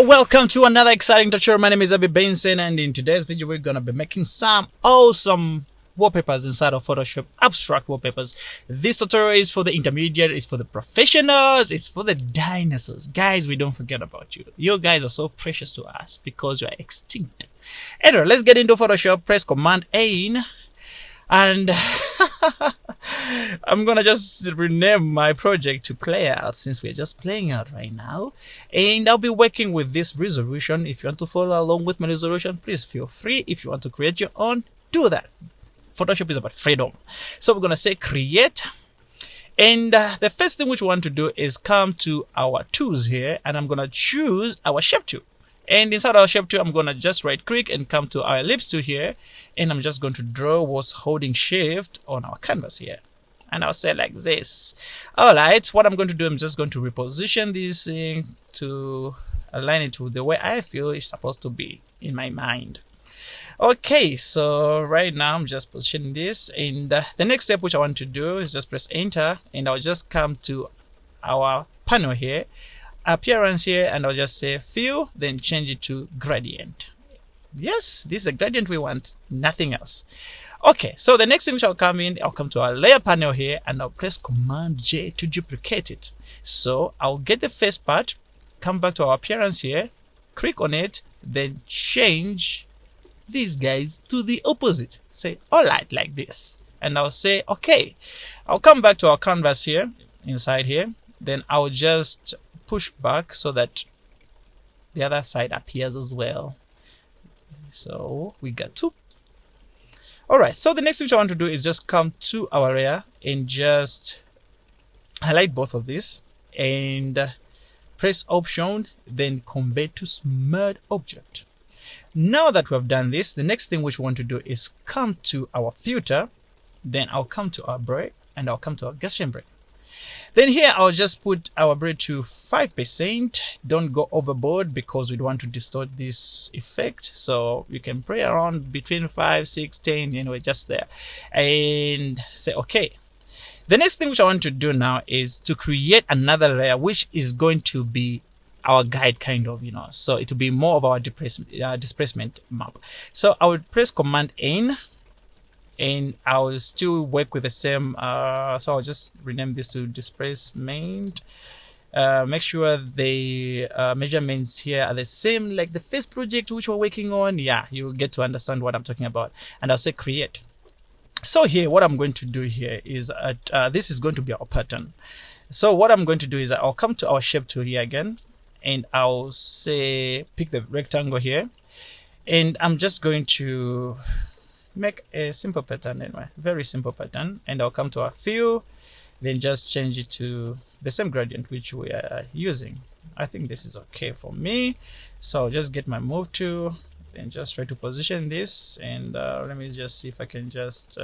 welcome to another exciting tutorial. My name is Abby Benson, and in today's video we're gonna be making some awesome wallpapers inside of Photoshop, abstract wallpapers. This tutorial is for the intermediate, it's for the professionals, it's for the dinosaurs. Guys, we don't forget about you. You guys are so precious to us because you are extinct. Anyway, let's get into Photoshop. Press Command A, and I'm gonna just rename my project to Play Out since we're just playing out right now. And I'll be working with this resolution. If you want to follow along with my resolution, please feel free. If you want to create your own, do that. Photoshop is about freedom. So we're gonna say create. And the first thing which we want to do is come to our tools here, and I'm gonna choose our shape tool. And inside our shape tool, I'm gonna just right click and come to our ellipse tool here, and I'm just going to draw what's holding shift on our canvas here. And I'll say like this. All right, what I'm going to do, I'm just going to reposition this thing to align it to the way I feel it's supposed to be in my mind. Okay, so right now I'm just positioning this, and the next step which I want to do is just press enter, and I'll just come to our panel here, appearance here, and I'll just say fill, then change it to gradient. Yes, this is the gradient we want, nothing else. Okay, so the next thing which I'll come to our layer panel here, and I'll press Command J to duplicate it. So I'll get the first part, come back to our appearance here, click on it, then change these guys to the opposite. Say alright like this, and I'll say okay. I'll come back to our canvas here, inside here, then I'll just push back so that the other side appears as well. So we got two. Alright, so the next thing I want to do is just come to our layer and just highlight both of these and press Option, then convert to Smart Object. Now that we have done this, the next thing which we want to do is come to our filter, then I'll come to our blur, and I'll come to our Gaussian blur. Then here I'll just put our blur to 5%. Don't go overboard because we don't want to distort this effect. So you can play around between 5, 6, 10, anyway, just there. And say okay. The next thing which I want to do now is to create another layer which is going to be our guide kind of, so it will be more of our displacement map. So I would press Command N, and I'll still work with the same, so I'll just rename this to displacement. Make sure the measurements here are the same like the first project which we're working on. Yeah, you'll get to understand what I'm talking about. And I'll say create. So here, what I'm going to do here is, this is going to be our pattern. So what I'm going to do is I'll come to our shape tool here again, and I'll say pick the rectangle here, and I'm just going to make a simple pattern anyway, very simple pattern, and I'll come to our fill, then just change it to the same gradient which we are using. I think this is okay for me, so I'll just get my move tool, then just try to position this, and let me just see if I can just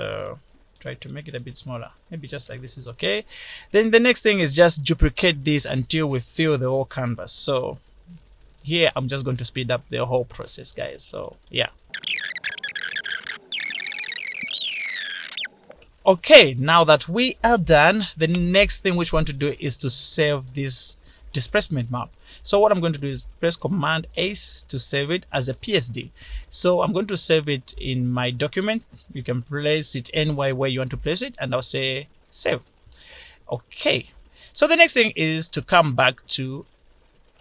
try to make it a bit smaller. Maybe just like this is okay. Then the next thing is just duplicate this until we fill the whole canvas. So here I'm just going to speed up the whole process, guys. So yeah. Okay, now that we are done, the next thing which we want to do is to save this displacement map. So what I'm going to do is press Command S to save it as a PSD. So I'm going to save it in my document. You can place it anywhere where you want to place it, and I'll say save. Okay, so the next thing is to come back to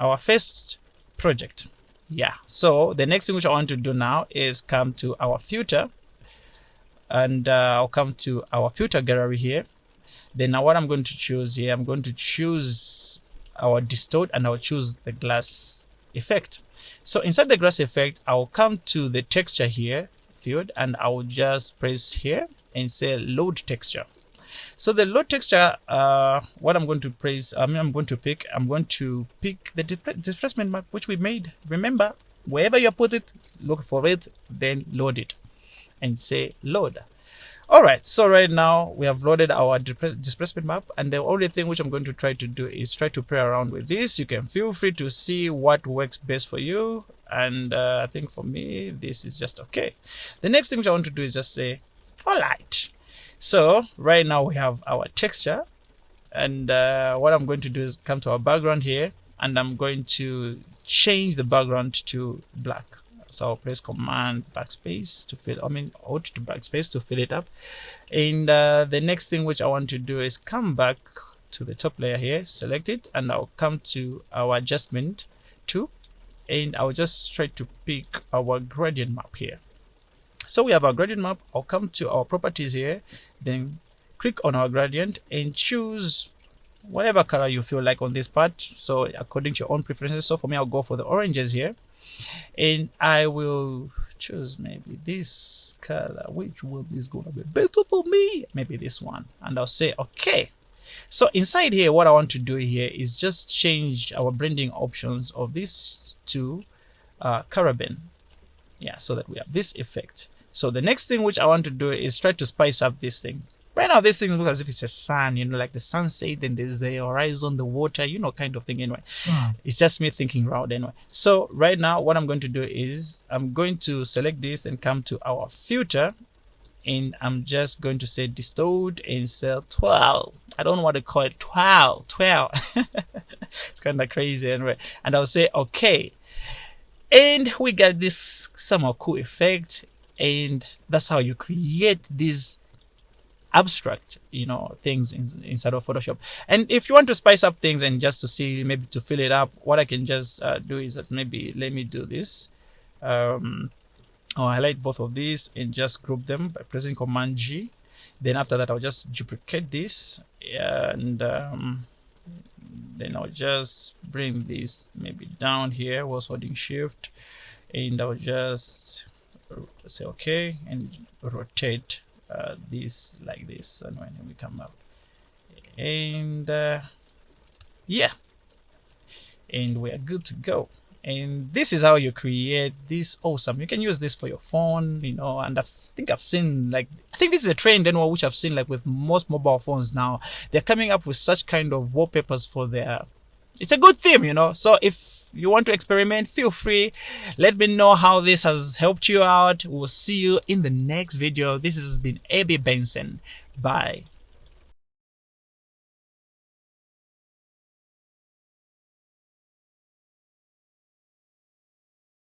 our first project. Yeah, so the next thing which I want to do now is come to our filter, and I'll come to our filter gallery here. Then now what I'm going to choose here, I'm going to choose our distort, and I'll choose the glass effect. So inside the glass effect, I'll come to the texture here field, and I'll just press here and say load texture. So the load texture, what I'm going to press, I'm going to pick the displacement map which we made. Remember, wherever you put it, look for it, then load it and say load. Alright, so right now we have loaded our displacement map, and the only thing which I'm going to try to do is try to play around with this. You can feel free to see what works best for you, and I think for me this is just okay. The next thing which I want to do is just say alright. So right now we have our texture, and what I'm going to do is come to our background here, and I'm going to change the background to black. So I'll press Command backspace to fill, Alt to backspace to fill it up. And the next thing which I want to do is come back to the top layer here, select it, and I'll come to our adjustment tool, and I'll just try to pick our gradient map here. So we have our gradient map. I'll come to our properties here, then click on our gradient and choose whatever color you feel like on this part, so according to your own preferences. So for me, I'll go for the oranges here, and I will choose maybe this color. Which one is gonna be better for me? Maybe this one, and I'll say okay. So inside here, what I want to do here is just change our blending options of this to Carabin, yeah, so that we have this effect. So the next thing which I want to do is try to spice up this thing. Right now, this thing looks as if it's a sun, like the sunset, then there's the horizon, the water, kind of thing anyway. It's just me thinking around anyway. So right now, what I'm going to do is I'm going to select this and come to our filter, and I'm just going to say distort and say 12. I don't know what to call it, 12. It's kind of crazy anyway. And I'll say okay. And we got this somehow cool effect, and that's how you create these abstract things inside of Photoshop. And if you want to spice up things and just to see, maybe to fill it up, what I can just do is that maybe let me do this. I'll highlight both of these and just group them by pressing Command G. Then after that, I'll just duplicate this, and then I'll just bring this maybe down here while holding Shift, and I'll just say okay and rotate this like this, and when we come out, and yeah, and we're good to go. And this is how you create this awesome. You can use this for your phone, and I think this is a trend anyway, which I've seen like with most mobile phones now. They're coming up with such kind of wallpapers for it's a good theme, So if you want to experiment, feel free. Let me know how this has helped you out. We'll see you in the next video. This has been AB Benson. Bye.